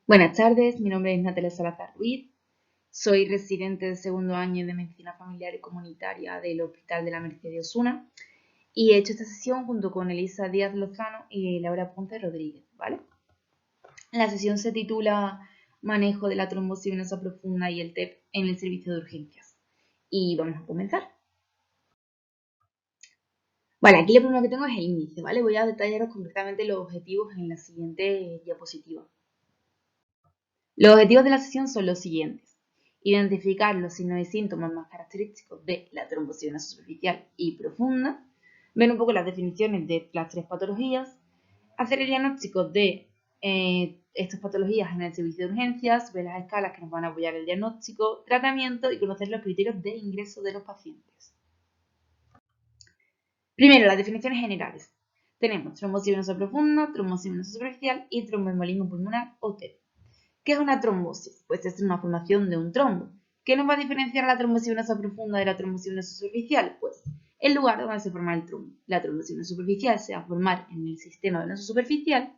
Buenas tardes, mi nombre es Natalia Salazar Ruiz, soy residente de segundo año de Medicina Familiar y Comunitaria del Hospital de la Merced de Osuna y he hecho esta sesión junto con Elisa Díaz Lozano y Laura Ponce Rodríguez, ¿vale? La sesión se titula Manejo de la trombosis venosa profunda y el TEP en el servicio de urgencias y vamos a comenzar. Vale, aquí lo primero que tengo es el índice, ¿vale? Voy a detallaros concretamente los objetivos en la siguiente diapositiva. Los objetivos de la sesión son los siguientes: identificar los signos y síntomas más característicos de la trombosis venosa superficial y profunda, ver un poco las definiciones de las tres patologías, hacer el diagnóstico de estas patologías en el servicio de urgencias, ver las escalas que nos van a apoyar el diagnóstico, tratamiento y conocer los criterios de ingreso de los pacientes. Primero, las definiciones generales. Tenemos trombosis venosa profunda, trombosis venosa superficial y tromboembolismo pulmonar o TEP. ¿Qué es una trombosis? Pues es una formación de un trombo. ¿Qué nos va a diferenciar la trombosis venosa profunda de la trombosis venosa superficial? Pues el lugar donde se forma el trombo. La trombosis venosa superficial se va a formar en el sistema venoso superficial,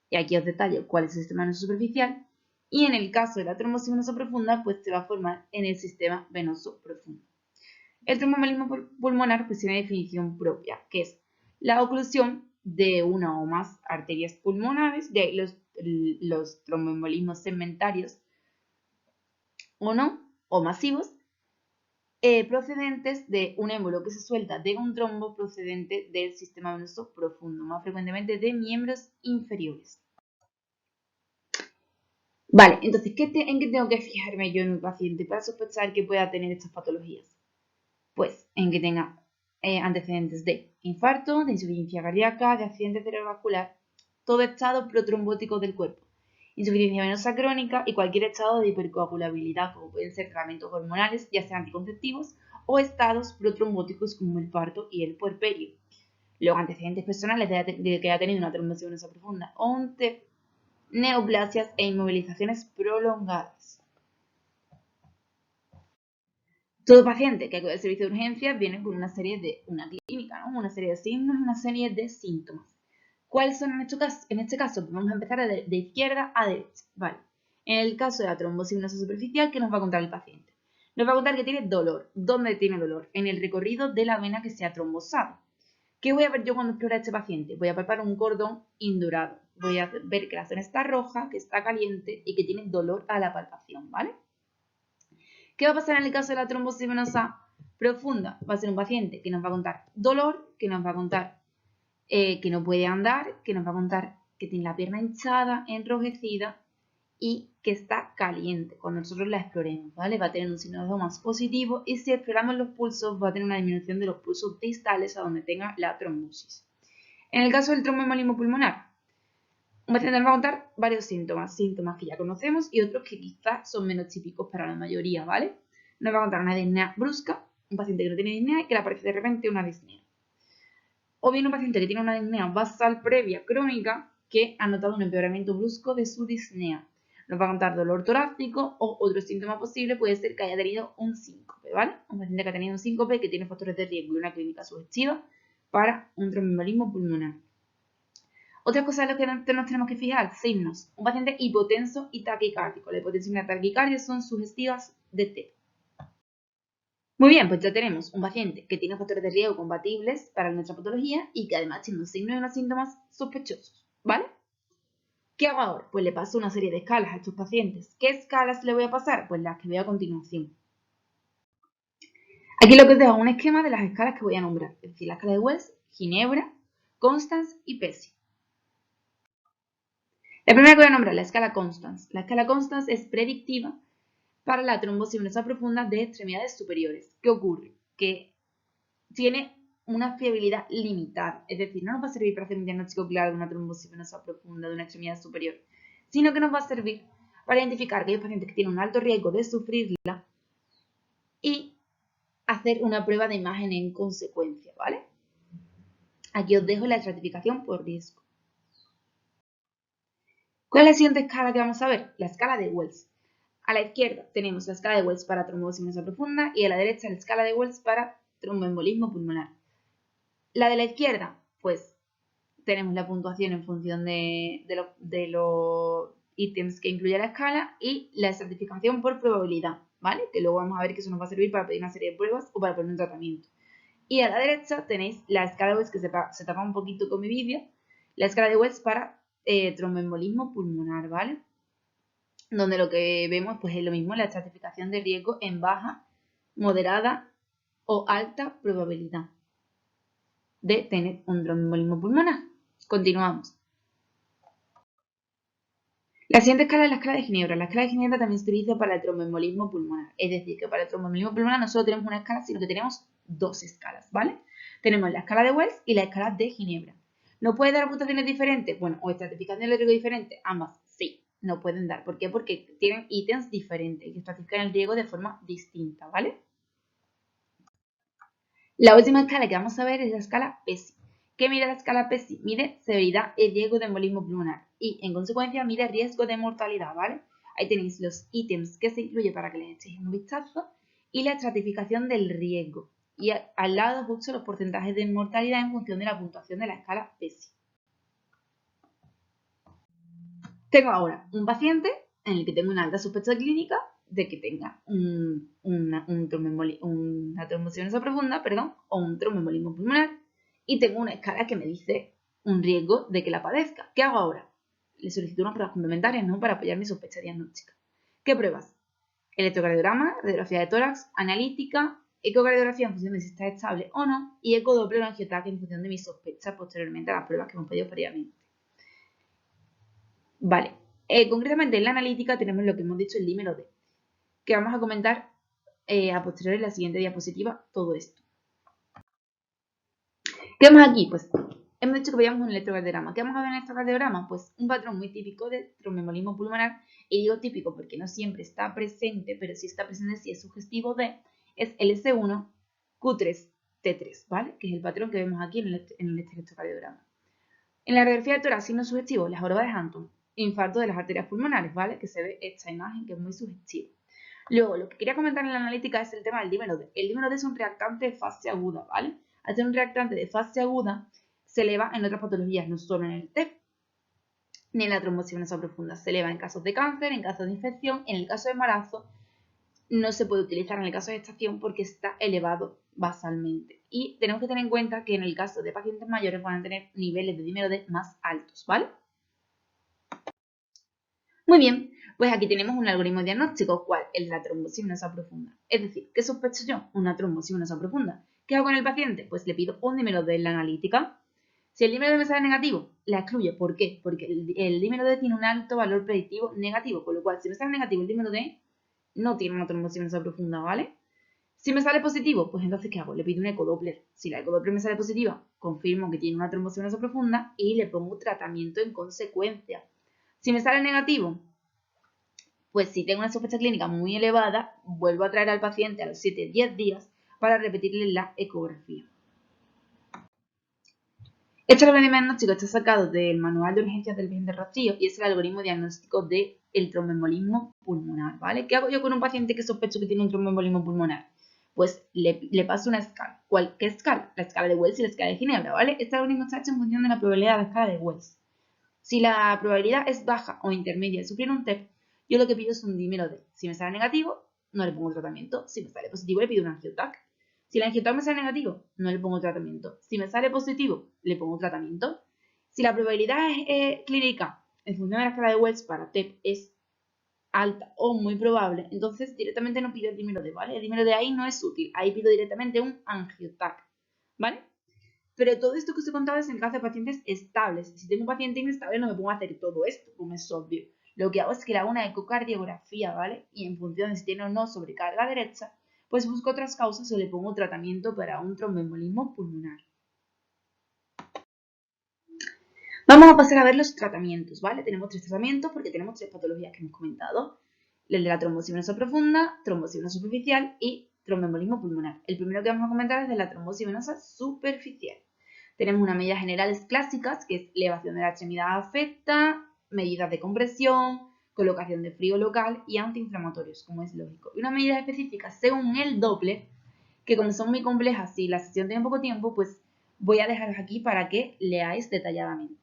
y aquí os detallo cuál es el sistema venoso superficial, y en el caso de la trombosis venosa profunda, pues se va a formar en el sistema venoso profundo. El tromboembolismo pulmonar pues tiene una definición propia, que es la oclusión de una o más arterias pulmonares, de ahí los tromboembolismos segmentarios o no, o masivos, procedentes de un émbolo que se suelta de un trombo procedente del sistema venoso profundo, más frecuentemente de miembros inferiores. Vale, entonces, ¿en qué tengo que fijarme yo en un paciente para sospechar que pueda tener estas patologías? Pues en que tenga antecedentes de infarto, de insuficiencia cardíaca, de accidente cerebrovascular, todo estado protrombótico del cuerpo, insuficiencia venosa crónica y cualquier estado de hipercoagulabilidad, como pueden ser tratamientos hormonales, ya sean anticonceptivos, o estados protrombóticos como el parto y el puerperio. Los antecedentes personales de que haya tenido una trombosis venosa profunda o un TEP, neoplasias e inmovilizaciones prolongadas. Todo paciente que acude al servicio de urgencias viene con una clínica, ¿no? Una serie de signos y una serie de síntomas. ¿Cuáles son en este caso? Pues vamos a empezar de izquierda a derecha, ¿vale? En el caso de la trombosis venosa superficial, ¿qué nos va a contar el paciente? Nos va a contar que tiene dolor. ¿Dónde tiene dolor? En el recorrido de la vena que se ha trombosado. ¿Qué voy a ver yo cuando explore a este paciente? Voy a palpar un cordón indurado. Voy a ver que la zona está roja, que está caliente y que tiene dolor a la palpación, ¿vale? ¿Qué va a pasar en el caso de la trombosis venosa profunda? Va a ser un paciente que nos va a contar dolor, que nos va a contar que no puede andar, que nos va a contar que tiene la pierna hinchada, enrojecida y que está caliente cuando nosotros la exploremos, ¿vale? Va a tener un signo de más positivo y si exploramos los pulsos va a tener una disminución de los pulsos distales a donde tenga la trombosis. En el caso del tromboembolismo pulmonar, un paciente nos va a contar varios síntomas que ya conocemos y otros que quizás son menos típicos para la mayoría, ¿vale? Nos va a contar una disnea brusca, un paciente que no tiene disnea y que le aparece de repente una disnea. O bien un paciente que tiene una disnea basal previa crónica que ha notado un empeoramiento brusco de su disnea. Nos va a contar dolor torácico o otro síntoma posible puede ser que haya tenido un síncope, ¿vale? Un paciente que ha tenido un síncope que tiene factores de riesgo y una clínica sugestiva para un tromboembolismo pulmonar. Otras cosas en las que nos tenemos que fijar: signos. Un paciente hipotenso y taquicárdico. La hipotensión y la taquicardia son sugestivas de TEP. Muy bien, pues ya tenemos un paciente que tiene factores de riesgo compatibles para nuestra patología y que además tiene unos signos y unos síntomas sospechosos, ¿vale? ¿Qué hago ahora? Pues le paso una serie de escalas a estos pacientes. ¿Qué escalas le voy a pasar? Pues las que veo a continuación. Aquí lo que os dejo es un esquema de las escalas que voy a nombrar, es decir, la escala de Wells, Ginebra, Constance y Pesci. La primera que voy a nombrar, la escala Constance. La escala Constance es predictiva para la trombosis venosa profunda de extremidades superiores. ¿Qué ocurre? Que tiene una fiabilidad limitada, es decir, no nos va a servir para hacer un diagnóstico claro de una trombosis venosa profunda de una extremidad superior, sino que nos va a servir para identificar aquellos pacientes que tienen un alto riesgo de sufrirla y hacer una prueba de imagen en consecuencia, ¿vale? Aquí os dejo la estratificación por riesgo. ¿Cuál es la siguiente escala que vamos a ver? La escala de Wells. A la izquierda tenemos la escala de Wells para trombosis venosa profunda y a la derecha la escala de Wells para tromboembolismo pulmonar. La de la izquierda, pues tenemos la puntuación en función de ítems que incluye la escala y la estratificación por probabilidad, ¿vale? Que luego vamos a ver que eso nos va a servir para pedir una serie de pruebas o para poner un tratamiento. Y a la derecha tenéis la escala de Wells, que se tapa un poquito con mi vídeo, la escala de Wells para tromboembolismo pulmonar, ¿vale? Donde lo que vemos pues es lo mismo, la estratificación de riesgo en baja, moderada o alta probabilidad de tener un tromboembolismo pulmonar. Continuamos. La siguiente escala es la escala de Ginebra. La escala de Ginebra también se utiliza para el tromboembolismo pulmonar. Es decir, que para el tromboembolismo pulmonar no solo tenemos una escala, sino que tenemos dos escalas, ¿vale? Tenemos la escala de Wells y la escala de Ginebra. ¿No puede dar puntuaciones diferentes? Bueno, o estratificación de riesgo diferente, ambas, sí, no pueden dar. ¿Por qué? Porque tienen ítems diferentes y estratifican el riesgo de forma distinta, ¿vale? La última escala que vamos a ver es la escala PESI. ¿Qué mide la escala PESI? Mide severidad y riesgo de embolismo pulmonar y, en consecuencia, mide riesgo de mortalidad, ¿vale? Ahí tenéis los ítems que se incluye para que les echéis un vistazo y la estratificación del riesgo. Y al lado justo los porcentajes de mortalidad en función de la puntuación de la escala PESI. Tengo ahora un paciente en el que tengo una alta sospecha clínica de que tenga una trombocitosis profunda, o un tromboembolismo pulmonar, y tengo una escala que me dice un riesgo de que la padezca. ¿Qué hago ahora? Le solicito unas pruebas complementarias, ¿no? Para apoyar mi sospecha diagnóstica. ¿Qué pruebas? Electrocardiograma, radiografía de tórax, analítica, ecocardiografía en función de si está estable o no, y ecodoppler o angiotac en función de mi sospecha posteriormente a las pruebas que hemos pedido previamente. Vale, concretamente en la analítica tenemos lo que hemos dicho, el dímero D, que vamos a comentar a posteriori en la siguiente diapositiva todo esto. ¿Qué vemos aquí? Pues hemos dicho que veíamos un electrocardiograma. ¿Qué vamos a ver en el electrocardiograma? Pues un patrón muy típico de tromboembolismo pulmonar, y digo típico porque no siempre está presente, pero si está presente, si es sugestivo de, es LS1, Q3, T3, ¿vale? Que es el patrón que vemos aquí en el electrocardiograma. En la radiografía de tórax, signo sugestivo, la joroba de Hampton, infarto de las arterias pulmonares, ¿vale? Que se ve esta imagen que es muy sugestiva. Luego, lo que quería comentar en la analítica es el tema del dímero D. El dímero D es un reactante de fase aguda, ¿vale? Al ser un reactante de fase aguda, se eleva en otras patologías, no solo en el TEP, ni en la trombosis venosa profunda. Se eleva en casos de cáncer, en casos de infección, en el caso de embarazo, no se puede utilizar en el caso de gestación porque está elevado basalmente. Y tenemos que tener en cuenta que en el caso de pacientes mayores van a tener niveles de dímero D más altos, ¿vale? Muy bien, pues aquí tenemos un algoritmo diagnóstico, ¿cuál? El de la trombosis venosa profunda. Es decir, ¿qué sospecho yo? Una trombosis venosa profunda. ¿Qué hago con el paciente? Pues le pido un dímero D en la analítica. Si el dímero D me sale negativo, la excluyo. ¿Por qué? Porque el dímero D tiene un alto valor predictivo negativo, con lo cual si me sale negativo el dímero D, no tiene una trombosis venosa profunda, ¿vale? Si me sale positivo, pues entonces ¿qué hago? Le pido un ecodoppler. Si la ecodoppler me sale positiva, confirmo que tiene una trombosis venosa profunda y le pongo tratamiento en consecuencia. Si me sale negativo, pues si tengo una sospecha clínica muy elevada, vuelvo a traer al paciente a los 7-10 días para repetirle la ecografía. Este algoritmo diagnóstico está sacado del manual de urgencias del Virgen del Rocío y es el algoritmo diagnóstico del tromboembolismo pulmonar, ¿vale? ¿Qué hago yo con un paciente que sospecho que tiene un tromboembolismo pulmonar? Pues le paso una escala. ¿Qué escala? La escala de Wells y la escala de Ginebra, ¿vale? Este algoritmo está hecho en función de la probabilidad de la escala de Wells. Si la probabilidad es baja o intermedia de sufrir un TEP, yo lo que pido es un dímero D. Si me sale negativo, no le pongo tratamiento. Si me sale positivo, le pido un angiotac. Si el angiotac me sale negativo, no le pongo tratamiento. Si me sale positivo, le pongo tratamiento. Si la probabilidad clínica en función de la escala de Wells para TEP es alta o muy probable, entonces directamente no pido el dímero D, ¿vale? El dímero D ahí no es útil. Ahí pido directamente un angiotac, ¿vale? Pero todo esto que os he contado es en caso de pacientes estables. Si tengo un paciente inestable no me pongo a hacer todo esto, como es obvio. Lo que hago es que le hago una ecocardiografía, ¿vale? Y en función de si tiene o no sobrecarga derecha, pues busco otras causas o le pongo tratamiento para un tromboembolismo pulmonar. Vamos a pasar a ver los tratamientos, ¿vale? Tenemos 3 tratamientos porque tenemos 3 patologías que hemos comentado. El de la trombosis venosa profunda, trombosis venosa superficial y tromboembolismo pulmonar. El primero que vamos a comentar es de la trombosis venosa superficial. Tenemos unas medidas generales clásicas, que es elevación de la extremidad afecta, medidas de compresión, colocación de frío local y antiinflamatorios, como es lógico. Y unas medidas específicas según el Doppler, que como son muy complejas y la sesión tiene poco tiempo, pues voy a dejaros aquí para que leáis detalladamente.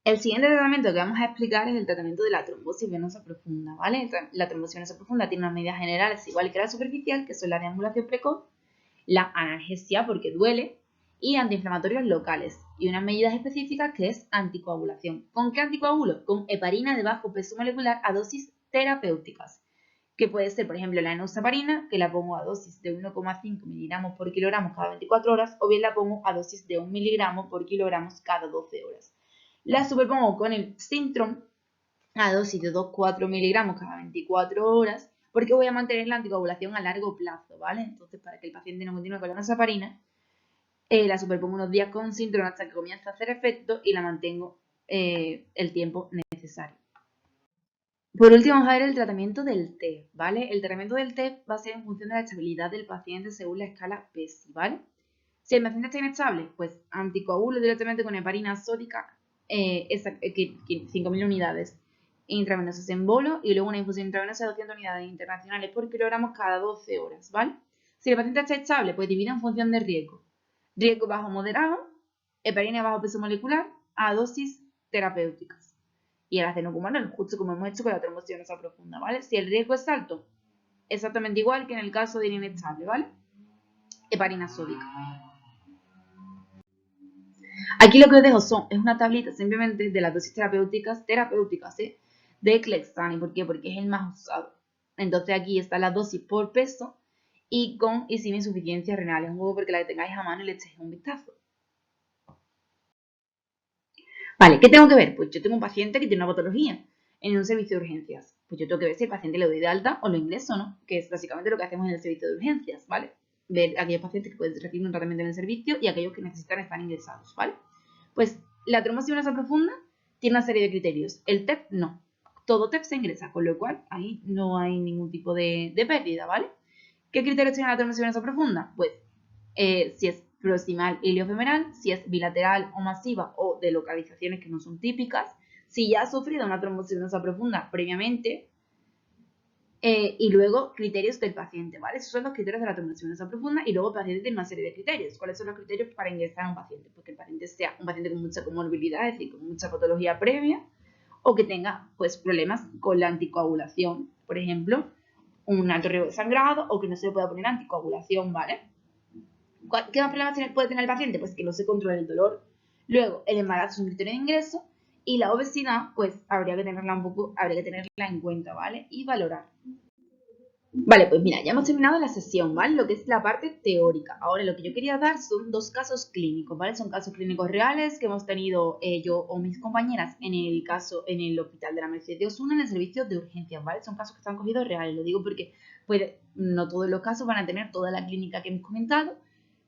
El siguiente tratamiento que vamos a explicar es el tratamiento de la trombosis venosa profunda, ¿vale? La trombosis venosa profunda tiene unas medidas generales igual que la superficial, que son la deambulación precoz, la analgesia porque duele y antiinflamatorios locales, y unas medidas específicas que es anticoagulación. ¿Con qué anticoagulo? Con heparina de bajo peso molecular a dosis terapéuticas, que puede ser, por ejemplo, la enoxaparina, que la pongo a dosis de 1,5 miligramos por kilogramo cada 24 horas, o bien la pongo a dosis de 1 miligramo por kilogramo cada 12 horas. La superpongo con el Sintrom a dosis de 2,4 miligramos cada 24 horas, porque voy a mantener la anticoagulación a largo plazo, ¿vale? Entonces, para que el paciente no continúe con la enoxaparina, la superpongo unos días con Sintrom hasta que comience a hacer efecto y la mantengo el tiempo necesario. Por último, vamos a ver el tratamiento del TEP, ¿vale? El tratamiento del TEP va a ser en función de la estabilidad del paciente según la escala PESI, ¿vale? Si el paciente está inestable, pues anticoagulo directamente con heparina sódica, 5.000 unidades intravenosas en bolo y luego una infusión intravenosa de 200 unidades internacionales por kilogramo cada 12 horas, ¿vale? Si el paciente está estable, pues divide en función de riesgo. Riesgo bajo moderado, heparina bajo peso molecular a dosis terapéuticas. Y el ácido cumaral, justo como hemos hecho con la trombosis venosa profunda, ¿vale? Si el riesgo es alto, exactamente igual que en el caso del inestable, ¿vale? Heparina sódica. Aquí lo que os dejo es una tablita simplemente de las dosis terapéuticas, de Clexane. ¿Por qué? Porque es el más usado. Entonces aquí está la dosis por peso y con y sin insuficiencia renal. Es un poco porque la tengáis a mano y le echéis un vistazo. Vale, ¿qué tengo que ver? Pues yo tengo un paciente que tiene una patología en un servicio de urgencias. Pues yo tengo que ver si el paciente le doy de alta o lo ingreso, ¿no? Que es básicamente lo que hacemos en el servicio de urgencias, ¿vale? Ver a aquellos pacientes que pueden recibir un tratamiento en el servicio y aquellos que necesitan estar ingresados, ¿vale? Pues la trombosis venosa profunda tiene una serie de criterios. El TEP no. Todo TEP se ingresa, con lo cual ahí no hay ningún tipo de pérdida, ¿vale? ¿Qué criterios tiene la trombosis venosa profunda? Pues si es proximal iliofemoral, si es bilateral o masiva o de localizaciones que no son típicas, si ya ha sufrido una trombosis venosa profunda previamente, y luego criterios del paciente, ¿vale? Esos son los criterios de la trombosis venosa profunda y luego el paciente tiene una serie de criterios. ¿Cuáles son los criterios para ingresar a un paciente? Pues que el paciente sea un paciente con mucha comorbilidad, es decir, con mucha patología previa, o que tenga pues problemas con la anticoagulación, por ejemplo, un alto riesgo de sangrado o que no se le pueda poner anticoagulación, ¿vale? ¿Qué más problemas puede tener el paciente? Pues que no se controle el dolor. Luego, el embarazo es un criterio de ingreso y la obesidad, pues habría que tenerla en cuenta, ¿vale? Y valorar. Vale, pues mira, ya hemos terminado la sesión, ¿vale? Lo que es la parte teórica. Ahora lo que yo quería dar son dos casos clínicos, ¿vale? Son casos clínicos reales que hemos tenido yo o mis compañeras en el hospital de la Merced de Osuna en el servicio de urgencias, ¿vale? Son casos que están cogidos reales, lo digo porque pues, no todos los casos van a tener toda la clínica que hemos comentado,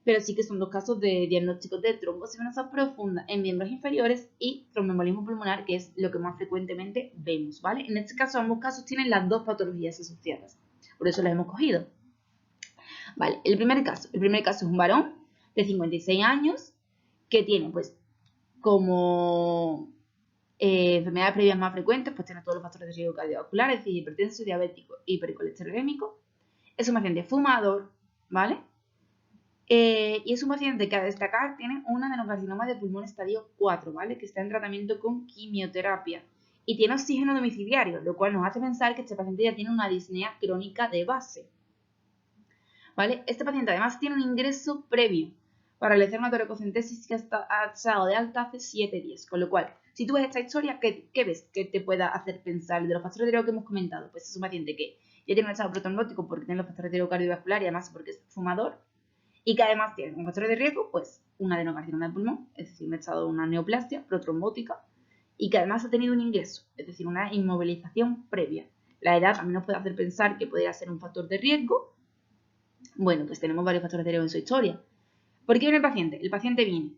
pero sí que son dos casos de diagnóstico de trombosis venosa profunda en miembros inferiores y tromboembolismo pulmonar, que es lo que más frecuentemente vemos, ¿vale? En este caso, ambos casos tienen las dos patologías asociadas, por eso las hemos cogido. Vale, el primer caso es un varón de 56 años que tiene, pues, como enfermedades previas más frecuentes, pues tiene todos los factores de riesgo cardiovascular, es decir, hipertenso, diabético, hipercolesterolémico. Es un paciente fumador, ¿vale? Y es un paciente que a destacar tiene un adenocarcinoma de pulmón estadio 4, ¿vale? Que está en tratamiento con quimioterapia y tiene oxígeno domiciliario, lo cual nos hace pensar que este paciente ya tiene una disnea crónica de base, ¿vale? Este paciente además tiene un ingreso previo para realizar una toracocentesis que ha estado de alta hace 7 días, con lo cual, si tú ves esta historia, ¿qué ves que te pueda hacer pensar de los factores de riesgo que hemos comentado? Pues es un paciente que ya tiene un estado protrombótico porque tiene los factores de riesgo cardiovascular y además porque es fumador, y que además tiene un factor de riesgo, pues un adenocarcinoma de pulmón, es decir, un estado de una neoplasia protrombótica, y que además ha tenido un ingreso, es decir, una inmovilización previa. La edad también nos puede hacer pensar que podría ser un factor de riesgo. Bueno, pues tenemos varios factores de riesgo en su historia. ¿Por qué viene el paciente? El paciente viene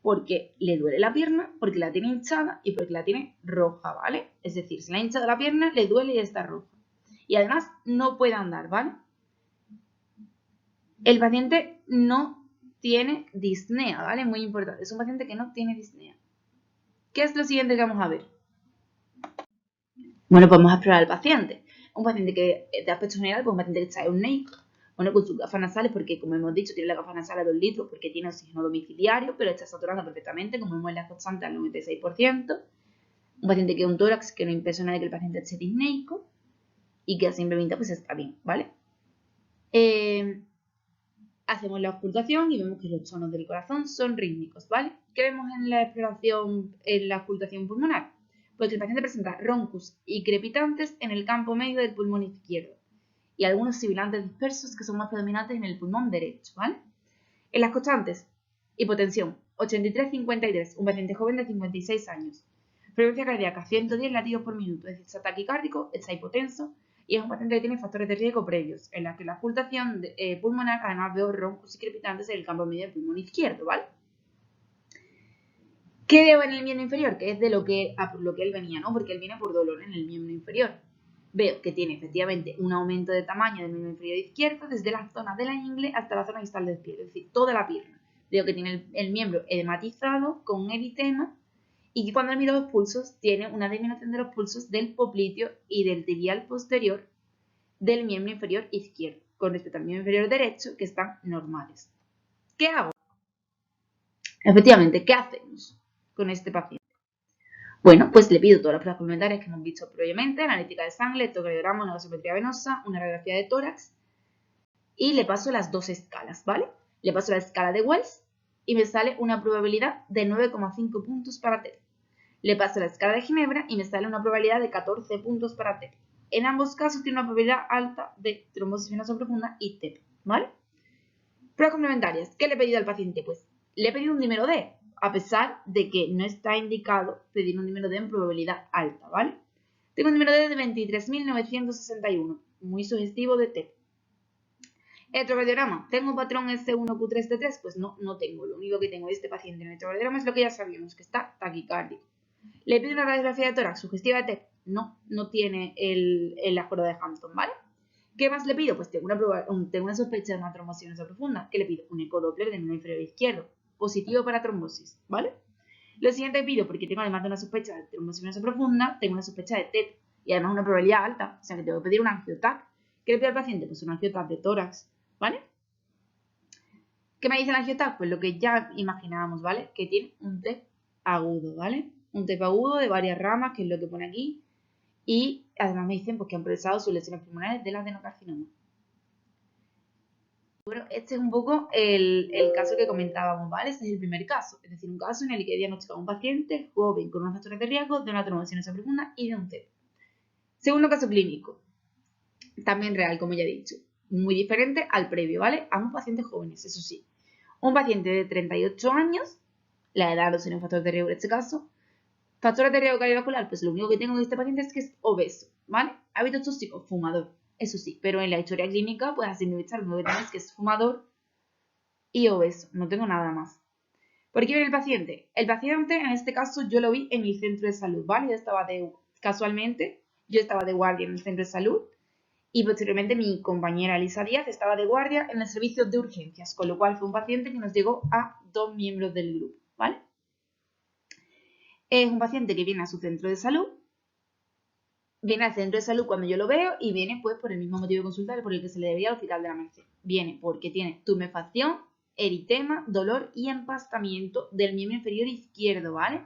porque le duele la pierna, porque la tiene hinchada y porque la tiene roja, ¿vale? Es decir, se le ha hinchado la pierna, le duele y está roja. Y además no puede andar, ¿vale? El paciente no tiene disnea, ¿vale? Muy importante. Es un paciente que no tiene disnea. ¿Qué es lo siguiente que vamos a ver? Bueno, pues vamos a explorar al paciente. Un paciente que, de aspecto general, pues un paciente que está euneico. Bueno, con sus gafas nasales, porque como hemos dicho, tiene la gafa nasal a 2 litros porque tiene oxígeno domiciliario, pero está saturando perfectamente, como vemos en la constante al 96%. Un paciente que es un tórax que no impresiona de que el paciente esté disneico y que a simple vista pues está bien, ¿vale? Hacemos la auscultación y vemos que los tonos del corazón son rítmicos, ¿vale? ¿Qué vemos en la exploración, en la auscultación pulmonar? Pues que el paciente presenta roncus y crepitantes en el campo medio del pulmón izquierdo y algunos sibilantes dispersos que son más predominantes en el pulmón derecho, ¿vale? En las constantes, hipotensión, 83-53, un paciente joven de 56 años. Frecuencia cardíaca, 110 latidos por minuto, es decir, está taquicárdico, está hipotenso y es un paciente que tiene factores de riesgo previos, en la que la auscultación pulmonar además veo roncos y crepitantes en el campo medio del pulmón izquierdo, ¿vale? ¿Qué veo en el miembro inferior? Que es de lo que, por lo que él venía, ¿no? Porque él viene por dolor en el miembro inferior. Veo que tiene efectivamente un aumento de tamaño del miembro inferior izquierdo desde la zona de la ingle hasta la zona distal del pie, es decir, toda la pierna. Veo que tiene el miembro edematizado con eritema y que cuando miro los pulsos tiene una disminución de los pulsos del popliteo y del tibial posterior del miembro inferior izquierdo con respecto al miembro inferior derecho, que están normales. ¿Qué hago? Efectivamente, ¿qué hacemos con este paciente? Bueno, pues le pido todas las pruebas complementarias que hemos visto previamente, analítica de sangre, electrocardiograma, una gasometría venosa, una radiografía de tórax y le paso las dos escalas, ¿vale? Le paso la escala de Wells y me sale una probabilidad de 9,5 puntos para TEP. Le paso la escala de Ginebra y me sale una probabilidad de 14 puntos para TEP. En ambos casos tiene una probabilidad alta de trombosis venosa profunda y TEP, ¿vale? Pruebas complementarias. ¿Qué le he pedido al paciente? Pues le he pedido un dímero D, a pesar de que no está indicado pedir un dímero D en probabilidad alta, ¿vale? Tengo un dímero D de 23.961, muy sugestivo de TEP. Electrocardiograma, ¿tengo un patrón S1Q3T3? Pues no tengo. Lo único que tengo de este paciente en el electrocardiograma es lo que ya sabíamos, que está taquicárdico. ¿Le pido una radiografía de tórax sugestiva de TEP? No tiene la joroba de Hampton, ¿vale? ¿Qué más le pido? Pues tengo una sospecha de una trombosis venosa profunda. ¿Qué le pido? Un ecodoppler del miembro inferior izquierdo, positivo para trombosis, ¿vale? Lo siguiente que pido, porque tengo además de una sospecha de trombosis venosa profunda, tengo una sospecha de TEP y además una probabilidad alta, o sea que tengo que pedir un angiotac. ¿Qué le pido al paciente? Pues un angiotac de tórax, ¿vale? ¿Qué me dice el angiotac? Pues lo que ya imaginábamos, ¿vale? Que tiene un TEP agudo, ¿vale? Un TEP agudo de varias ramas, que es lo que pone aquí, y además me dicen pues, que han progresado sus lesiones pulmonares del adenocarcinoma. Bueno, este es un poco el caso que comentábamos, ¿vale? Este es el primer caso, es decir, un caso en el que he diagnosticado a un paciente joven con unos factores de riesgo de una trombosis venosa profunda y de un TEP. Segundo caso clínico, también real, como ya he dicho, muy diferente al previo, ¿vale? Ambos pacientes jóvenes, eso sí. Un paciente de 38 años, la edad no sería un factor de riesgo en este caso. Factores de riesgo cardiovascular, pues lo único que tengo de este paciente es que es obeso, ¿vale? Hábitos tóxicos, fumador, eso sí, pero en la historia clínica, pues a simple vista lo único que tengo es que es fumador y obeso, no tengo nada más. ¿Por qué viene el paciente? El paciente, en este caso, yo lo vi en mi centro de salud, ¿vale? Casualmente, yo estaba de guardia en el centro de salud y posteriormente mi compañera Elisa Díaz estaba de guardia en el servicio de urgencias, con lo cual fue un paciente que nos llegó a 2 miembros del grupo, ¿vale? Es un paciente que viene a su centro de salud, viene al centro de salud cuando yo lo veo y viene pues por el mismo motivo de consulta por el que se le debía al hospital de la Merced. Viene porque tiene tumefacción, eritema, dolor y empastamiento del miembro inferior izquierdo, ¿vale?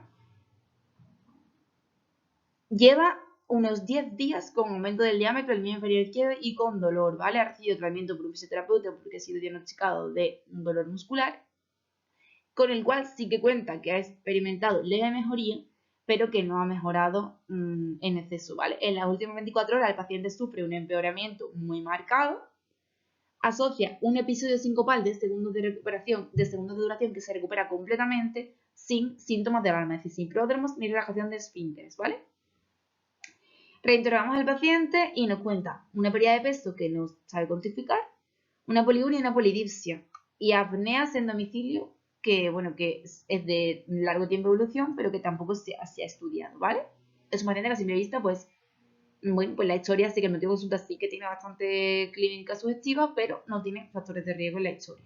Lleva unos 10 días con aumento del diámetro del miembro inferior izquierdo y con dolor, ¿vale? Ha recibido tratamiento por un fisioterapeuta porque ha sido diagnosticado de un dolor muscular, con el cual sí que cuenta que ha experimentado leve mejoría, pero que no ha mejorado en exceso, ¿vale? En las últimas 24 horas el paciente sufre un empeoramiento muy marcado, asocia un episodio sincopal de segundos de recuperación, de segundos de duración que se recupera completamente sin síntomas de alarma, es decir, sin pródromos ni relajación de esfínteres, ¿vale? Reinterrogamos al paciente y nos cuenta una pérdida de peso que no sabe cuantificar, una poliuria y una polidipsia y apneas en domicilio que, bueno, que es de largo tiempo de evolución, pero que tampoco se ha estudiado, ¿vale? Es un paciente que a simple vista, pues, bueno, pues la historia sí que no tiene consulta, sí que tiene bastante clínica sugestiva, pero no tiene factores de riesgo en la historia.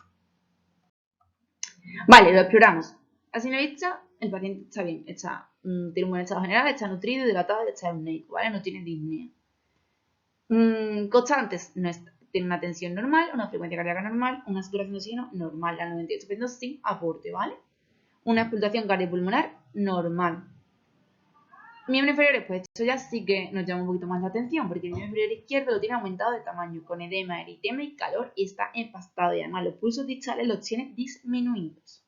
Vale, lo exploramos. A simple vista, el paciente está bien, tiene un buen estado general, está nutrido, hidratado, está euneico, ¿vale? No tiene disnea. Constantes, tiene una tensión normal, una frecuencia cardíaca normal, una saturación de oxígeno normal al 98% sin aporte, ¿vale? Una expulsación cardiopulmonar normal. Miembros inferiores, pues esto ya sí que nos llama un poquito más la atención, porque el miembro inferior izquierdo lo tiene aumentado de tamaño, con edema, eritema y calor, y está empastado, y además los pulsos distales los tiene disminuidos.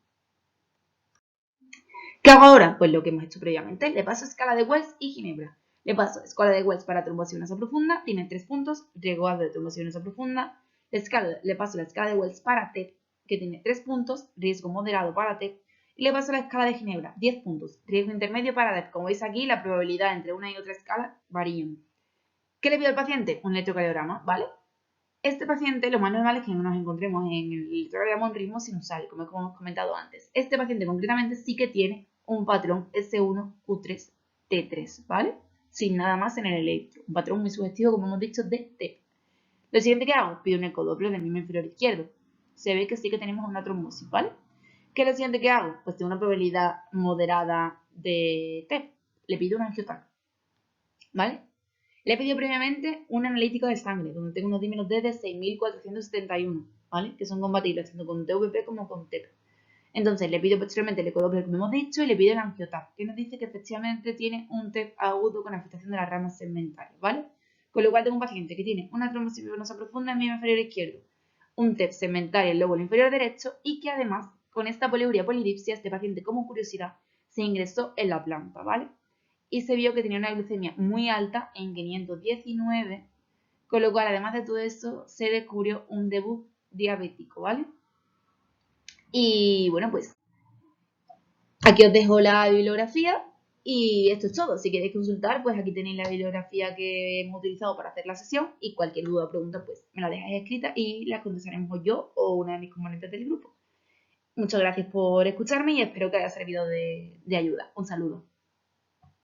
¿Qué hago ahora? Pues lo que hemos hecho previamente. Le paso escala de Wells y Ginebra. Le paso escala de Wells para trombosis venosa profunda, tiene 3 puntos, riesgo alto de trombosis venosa profunda. Le paso la escala de Wells para TEP, que tiene 3 puntos, riesgo moderado para TEP. Y le paso la escala de Ginebra, 10 puntos, riesgo intermedio para TEP. Como veis aquí, la probabilidad entre una y otra escala varían. ¿Qué le pido al paciente? Un electrocardiograma, ¿vale? Este paciente, lo más normal es que no nos encontremos en el electrocardiograma un ritmo sinusal, como hemos comentado antes. Este paciente concretamente sí que tiene un patrón S1Q3T3, ¿vale? Sin nada más en el electro. Un patrón muy sugestivo, como hemos dicho, de T. Lo siguiente que hago, pido un ecodoppler del miembro inferior izquierdo. Se ve que sí que tenemos una trombosis, ¿vale? ¿Qué es lo siguiente que hago? Pues tengo una probabilidad moderada de T. Le pido un angiotam, ¿vale? Le he pedido previamente un analítico de sangre, donde tengo unos dímeros D de 6.471, ¿vale? Que son compatibles tanto con TVP como con TEP. Entonces, le pido posteriormente el ecodoppler, como hemos dicho, y le pido el angioTAP, que nos dice que efectivamente tiene un TEP agudo con afectación de las ramas segmentarias, ¿vale? Con lo cual tengo un paciente que tiene una trombosis venosa profunda en miembro inferior izquierdo, un TEP segmentario en el lóbulo inferior derecho y que además, con esta poliuria polidipsia, este paciente, como curiosidad, se ingresó en la planta, ¿vale? Y se vio que tenía una glucemia muy alta en 519, con lo cual, además de todo eso, se descubrió un debut diabético, ¿vale? Y bueno, pues aquí os dejo la bibliografía y esto es todo. Si queréis consultar, pues aquí tenéis la bibliografía que hemos utilizado para hacer la sesión y cualquier duda o pregunta, pues me la dejáis escrita y la contestaremos yo o una de mis componentes del grupo. Muchas gracias por escucharme y espero que haya servido de ayuda. Un saludo.